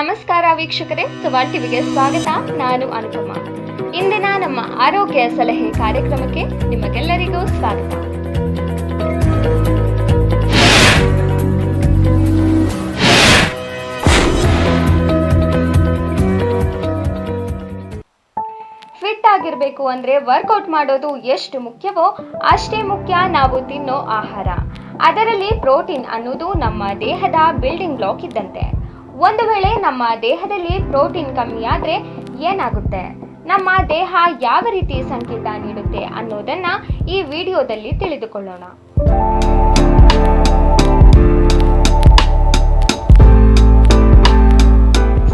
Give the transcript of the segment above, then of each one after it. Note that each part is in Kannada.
ನಮಸ್ಕಾರ ವೀಕ್ಷಕರೇ, ಸವಾಲ್ ಟಿವಿಗೆ ಸ್ವಾಗತ. ನಾನು ಅನುಪಮ. ಇಂದಿನ ನಮ್ಮ ಆರೋಗ್ಯ ಸಲಹೆ ಕಾರ್ಯಕ್ರಮಕ್ಕೆ ನಿಮಗೆಲ್ಲರಿಗೂ ಸ್ವಾಗತ. ಫಿಟ್ ಆಗಿರಬೇಕು ಅಂದ್ರೆ ವರ್ಕೌಟ್ ಮಾಡೋದು ಎಷ್ಟು ಮುಖ್ಯವೋ ಅಷ್ಟೇ ಮುಖ್ಯ ನಾವು ತಿನ್ನೋ ಆಹಾರ. ಅದರಲ್ಲಿ ಪ್ರೋಟೀನ್ ಅನ್ನೋದು ನಮ್ಮ ದೇಹದ ಬಿಲ್ಡಿಂಗ್ ಬ್ಲಾಕ್ ಇದ್ದಂತೆ. ಒಂದು ವೇಳೆ ನಮ್ಮ ದೇಹದಲ್ಲಿ ಪ್ರೋಟೀನ್ ಕಮ್ಮಿ ಆದ್ರೆ ಏನಾಗುತ್ತೆ, ನಮ್ಮ ದೇಹ ಯಾವ ರೀತಿ ಸಂಕೇತ ನೀಡುತ್ತೆ ಅನ್ನೋದನ್ನ ಈ ವಿಡಿಯೋದಲ್ಲಿ ತಿಳಿದುಕೊಳ್ಳೋಣ.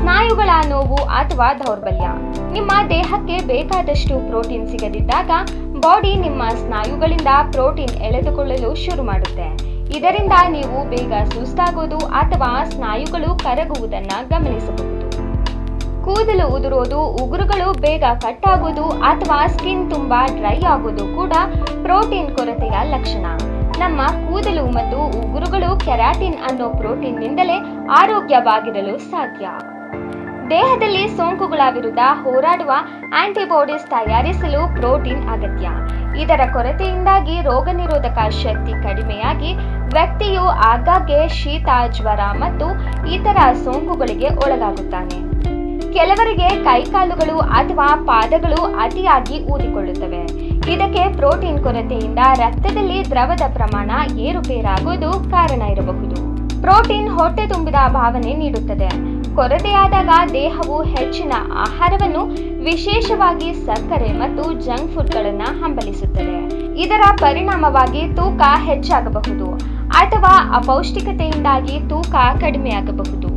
ಸ್ನಾಯುಗಳ ನೋವು ಅಥವಾ ದೌರ್ಬಲ್ಯ. ನಿಮ್ಮ ದೇಹಕ್ಕೆ ಬೇಕಾದಷ್ಟು ಪ್ರೋಟೀನ್ ಸಿಗದಿದ್ದಾಗ ಬಾಡಿ ನಿಮ್ಮ ಸ್ನಾಯುಗಳಿಂದ ಪ್ರೋಟೀನ್ ಎಳೆದುಕೊಳ್ಳಲು ಶುರು ಮಾಡುತ್ತೆ. ಇದರಿಂದ ನೀವು ಬೇಗ ಸುಸ್ತಾಗೋದು ಅಥವಾ ಸ್ನಾಯುಗಳು ಕರಗುವುದನ್ನು ಗಮನಿಸಬಹುದು. ಕೂದಲು ಉದುರೋದು, ಉಗುರುಗಳು ಬೇಗ ಕಟ್ ಆಗೋದು ಅಥವಾ ಸ್ಕಿನ್ ತುಂಬಾ ಡ್ರೈ ಆಗೋದು ಕೂಡ ಪ್ರೋಟೀನ್ ಕೊರತೆಯ ಲಕ್ಷಣ. ನಮ್ಮ ಕೂದಲು ಮತ್ತು ಉಗುರುಗಳು ಕೆರಾಟಿನ್ ಅನ್ನೋ ಪ್ರೋಟೀನ್ನಿಂದಲೇ ಆರೋಗ್ಯವಾಗಿರಲು ಸಾಧ್ಯ. ದೇಹದಲ್ಲಿ ಸೋಂಕುಗಳ ವಿರುದ್ಧ ಹೋರಾಡುವ ಆಂಟಿಬಾಡೀಸ್ ತಯಾರಿಸಲು ಪ್ರೋಟೀನ್ ಅಗತ್ಯ. ಇದರ ಕೊರತೆಯಿಂದಾಗಿ ರೋಗ ನಿರೋಧಕ ಶಕ್ತಿ ಕಡಿಮೆಯಾಗಿ ವ್ಯಕ್ತಿಯು ಆಗಾಗ್ಗೆ ಶೀತ, ಜ್ವರ ಮತ್ತು ಇತರ ಸೋಂಕುಗಳಿಗೆ ಒಳಗಾಗುತ್ತಾನೆ. ಕೆಲವರಿಗೆ ಕೈಕಾಲುಗಳು ಅಥವಾ ಪಾದಗಳು ಅತಿಯಾಗಿ ಊದಿಕೊಳ್ಳುತ್ತವೆ. ಇದಕ್ಕೆ ಪ್ರೋಟೀನ್ ಕೊರತೆಯಿಂದ ರಕ್ತದಲ್ಲಿ ದ್ರವದ ಪ್ರಮಾಣ ಏರುಪೇರಾಗುವುದು ಕಾರಣ ಇರಬಹುದು. ಪ್ರೋಟೀನ್ ಹೊಟ್ಟೆ ತುಂಬಿದ ಭಾವನೆ ನೀಡುತ್ತದೆ. ಕೊರತೆಯಾದಾಗ ದೇಹವು ಹೆಚ್ಚಿನ ಆಹಾರವನ್ನು, ವಿಶೇಷವಾಗಿ ಸಕ್ಕರೆ ಮತ್ತು ಜಂಕ್ ಫುಡ್ಗಳನ್ನು ಹಂಬಲಿಸುತ್ತದೆ. ಇದರ ಪರಿಣಾಮವಾಗಿ ತೂಕ ಹೆಚ್ಚಾಗಬಹುದು ಅಥವಾ ಅಪೌಷ್ಟಿಕತೆಯಿಂದಾಗಿ ತೂಕ ಕಡಿಮೆಯಾಗಬಹುದು.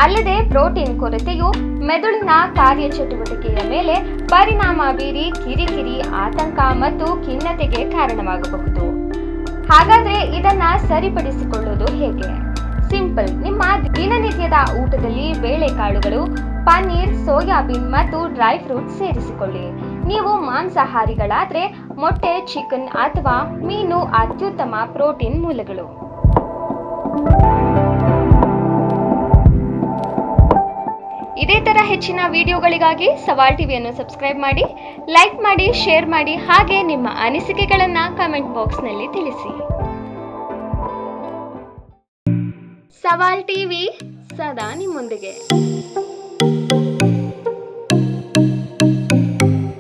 ಅಲ್ಲದೆ ಪ್ರೋಟೀನ್ ಕೊರತೆಯು ಮೆದುಳಿನ ಕಾರ್ಯಚಟುವಟಿಕೆಯ ಮೇಲೆ ಪರಿಣಾಮ ಬೀರಿ ಕಿರಿಕಿರಿ, ಆತಂಕ ಮತ್ತು ಖಿನ್ನತೆಗೆ ಕಾರಣವಾಗಬಹುದು. ಹಾಗಾದ್ರೆ ಇದನ್ನ ಸರಿಪಡಿಸಿಕೊಳ್ಳುವುದು ಹೇಗೆ? ಸಿಂಪಲ್. ನಿಮ್ಮ ದಿನನಿತ್ಯದ ಊಟದಲ್ಲಿ ಬೇಳೆಕಾಳುಗಳು, ಪನ್ನೀರ್, ಸೋಯಾಬೀನ್ ಮತ್ತು ಡ್ರೈ ಫ್ರೂಟ್ ಸೇರಿಸಿಕೊಳ್ಳಿ. ನೀವು ಮಾಂಸಾಹಾರಿಗಳಾದ್ರೆ ಮೊಟ್ಟೆ, ಚಿಕನ್ ಅಥವಾ ಮೀನು ಅತ್ಯುತ್ತಮ ಪ್ರೋಟೀನ್ ಮೂಲಗಳು. ಇದೇ ತರ ಹೆಚ್ಚಿನ ವಿಡಿಯೋಗಳಿಗಾಗಿ ಸವಾಲ್ ಟಿವಿಯನ್ನು ಸಬ್ಸ್ಕ್ರೈಬ್ ಮಾಡಿ, ಲೈಕ್ ಮಾಡಿ, ಶೇರ್ ಮಾಡಿ, ಹಾಗೆ ನಿಮ್ಮ ಅನಿಸಿಕೆಗಳನ್ನ ಕಮೆಂಟ್ ಬಾಕ್ಸ್ನಲ್ಲಿ ತಿಳಿಸಿ. ಸವಾಲ್ ಟಿವಿ ಸದಾ ನಿಮ್ಮೊಂದಿಗೆ.